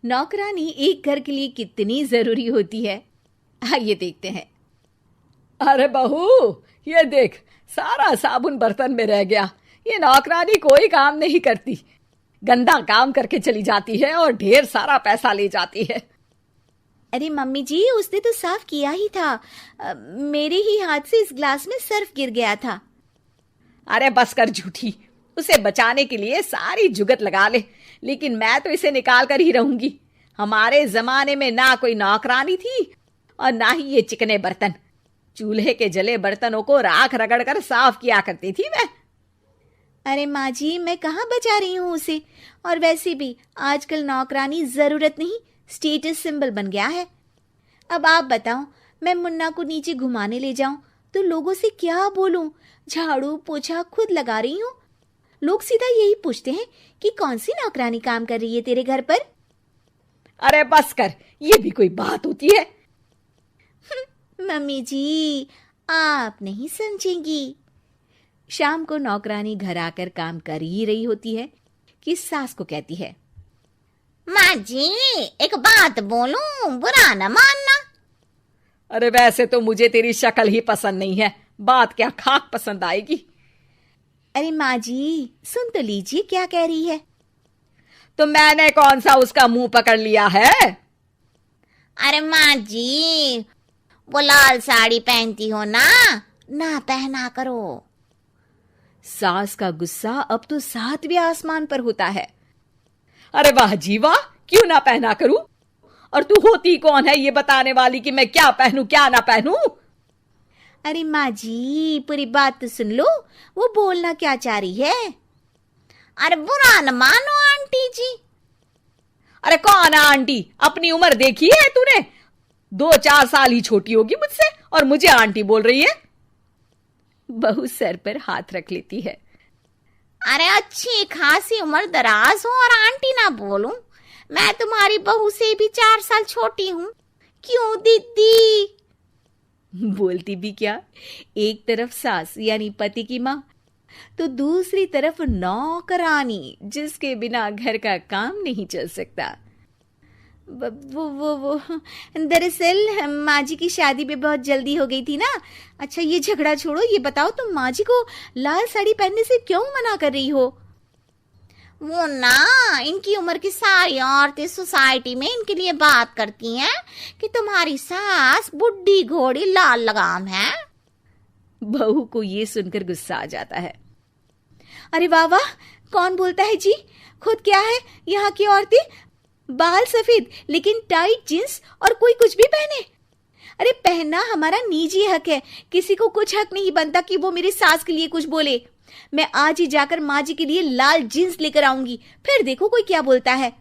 नौकरानी एक घर के लिए कितनी जरूरी होती है, आइए देखते हैं। अरे बहू, ये देख, सारा साबुन बर्तन में रह गया। ये नौकरानी कोई काम नहीं करती, गंदा काम करके चली जाती है और ढेर सारा पैसा ले जाती है। अरे मम्मी जी, उसने तो साफ किया ही था। मेरे ही हाथ से इस ग्लास में सर्फ गिर गया था। अरे बस कर झूठी, उसे बचाने के लिए सारी जुगत लगा ले, लेकिन मैं तो इसे निकाल कर ही रहूंगी। हमारे जमाने में ना कोई नौकरानी थी और ना ही ये चिकने बर्तन। चूल्हे के जले बर्तनों को राख रगड़ कर साफ किया करती थी मैं। अरे माँ जी, मैं कहाँ बचा रही हूँ उसे। और वैसे भी आजकल नौकरानी जरूरत नहीं, स्टेटस सिंबल बन गया है। अब आप बताओ, मैं मुन्ना को नीचे घुमाने ले जाऊं तो लोगों से क्या बोलूं? झाड़ू पोछा खुद लगा रही हूँ। लोग सीधा यही पूछते हैं कि कौन सी नौकरानी काम कर रही है तेरे घर पर। अरे बस कर, ये भी कोई बात होती है? मम्मी जी, आप नहीं समझेंगी। शाम को नौकरानी घर आकर काम कर ही रही होती है कि सास को कहती है, माँ जी, एक बात बोलूं, बुरा न मानना। अरे वैसे तो मुझे तेरी शक्ल ही पसंद नहीं है, बात क्या खाक पसंद आएगी। अरे माँ जी, सुन तो लीजिए क्या कह रही है। तो मैंने कौन सा उसका मुंह पकड़ लिया है? अरे माँ जी, वो लाल साड़ी पहनती हो ना, ना पहना करो। सास का गुस्सा अब तो 7वें आसमान पर होता है। अरे वाह जी वाह, क्यों ना पहना करूं? और तू होती कौन है ये बताने वाली कि मैं क्या पहनूं क्या ना पहनूं? अरे माँ जी, पूरी बात तो सुन लो, वो बोलना क्या चाह रही है। अरे बुरा न मानो आंटी जी। अरे कौन है आंटी? अपनी उम्र देखी है तूने? 2-4 साल ही छोटी होगी मुझसे और मुझे आंटी बोल रही है। बहू सर पर हाथ रख लेती है। अरे अच्छी खासी उम्र दराज हो और आंटी ना बोलूं? मैं तुम्हारी बहू से भी 4 साल छोटी हूं। क्यों दीदी? बोलती भी क्या, एक तरफ सास यानी पति की माँ, तो दूसरी तरफ नौकरानी जिसके बिना घर का काम नहीं चल सकता। वो दरअसल माँ जी की शादी में बहुत जल्दी हो गई थी ना। अच्छा ये झगड़ा छोड़ो, ये बताओ तुम माँ जी को लाल साड़ी पहनने से क्यों मना कर रही हो? वो ना, इनकी उम्र की सारी औरतें सोसाइटी में इनके लिए बात करती हैं कि तुम्हारी सास बुढ़ी घोड़ी लाल लगाम है। बहू को ये सुनकर गुस्सा आ जाता है। अरे वाह वाह, कौन बोलता है जी? खुद क्या है यहाँ की औरतें, बाल सफेद लेकिन टाइट जींस और कोई कुछ भी पहने। अरे पहनना हमारा निजी हक है, किसी को कुछ हक नहीं बनता कि वो मेरी सास के लिए कुछ बोले। मैं आज ही जाकर माँ जी के लिए लाल जींस लेकर आऊंगी, फिर देखो कोई क्या बोलता है।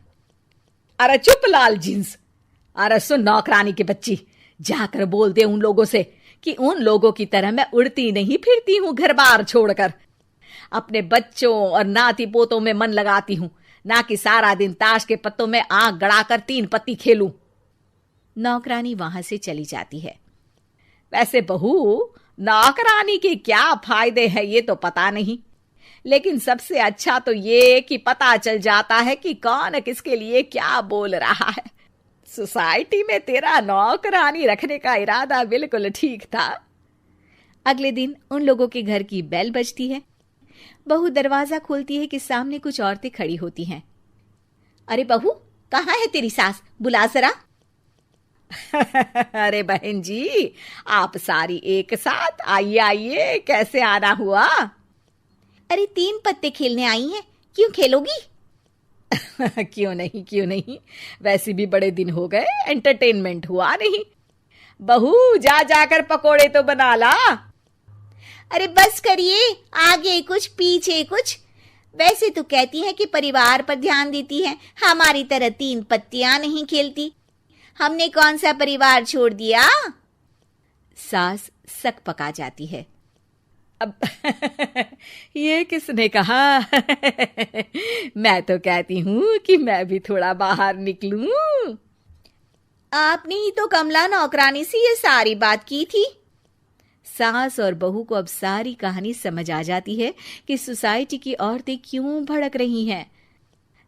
अरे चुप लाल जींस। अरे सुन नौकरानी की बच्ची, जाकर बोल दे उन लोगों से कि उन लोगों की तरह मैं उड़ती नहीं फिरती हूँ घर बार छोड़कर। अपने बच्चों और नाती पोतों में मन लगाती हूँ, ना कि सारा दिन ताश के पत्तों में आंख गड़ाकर 3 पत्ती खेलूं। नौकरानी वहां से चली जाती है। वैसे बहू, नौकरानी के क्या फायदे हैं ये तो पता नहीं, लेकिन सबसे अच्छा तो ये कि पता चल जाता है कि कौन किसके लिए क्या बोल रहा है। सोसाइटी में तेरा नौकरानी रखने का इरादा बिल्कुल ठीक था। अगले दिन उन लोगों के घर की बेल बजती है। बहू दरवाजा खोलती है कि सामने कुछ औरतें खड़ी होती हैं। अरे बहू, कहाँ है तेरी सास? बुला जरा। अरे बहन जी, आप सारी एक साथ आइए आइए, कैसे आना हुआ? अरे 3 पत्ते खेलने आई हैं, क्यों खेलोगी? क्यों नहीं क्यों नहीं, वैसे भी बड़े दिन हो गए, एंटरटेनमेंट हुआ नहीं। बहू जा जाकर पकोड़े तो बना ला। अरे बस करिए, आगे कुछ पीछे कुछ। वैसे तो कहती है कि परिवार पर ध्यान देती है, हमारी तरह 3 पत्तियां नहीं खेलती। हमने कौन सा परिवार छोड़ दिया? सास सक पका जाती है। अब ये किसने कहा? मैं तो कहती हूँ कि मैं भी थोड़ा बाहर निकलूं। आपने ही तो कमला नौकरानी से ये सारी बात की थी। सास और बहू को अब सारी कहानी समझ आ जाती है कि सोसाइटी की औरतें क्यों भड़क रही हैं।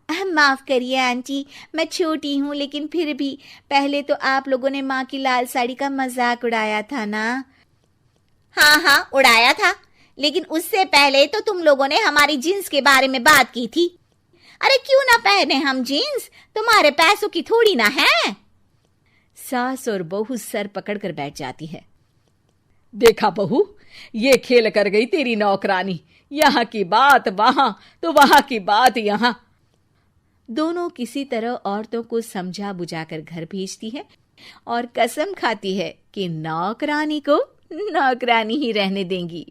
माफ करिए आंटी, मैं छोटी हूँ लेकिन फिर भी पहले तो आप लोगों ने माँ की लाल साड़ी का मजाक उड़ाया था ना। हाँ हाँ, उड़ाया था, लेकिन उससे पहले तो तुम लोगों ने हमारी जीन्स के बारे में बात की थी। अरे क्यों ना पहने हम जीन्स, तुम्हारे पैसों की थोड़ी ना है। सास और बहू सर पकड़कर बैठ जाती है। देखा बहू, ये खेल कर गई तेरी नौकरानी, यहाँ की बात वहां तो वहां की बात यहाँ। दोनों किसी तरह औरतों को समझा बुझाकर घर भेजती है और कसम खाती है कि नौकरानी को नौकरानी ही रहने देंगी।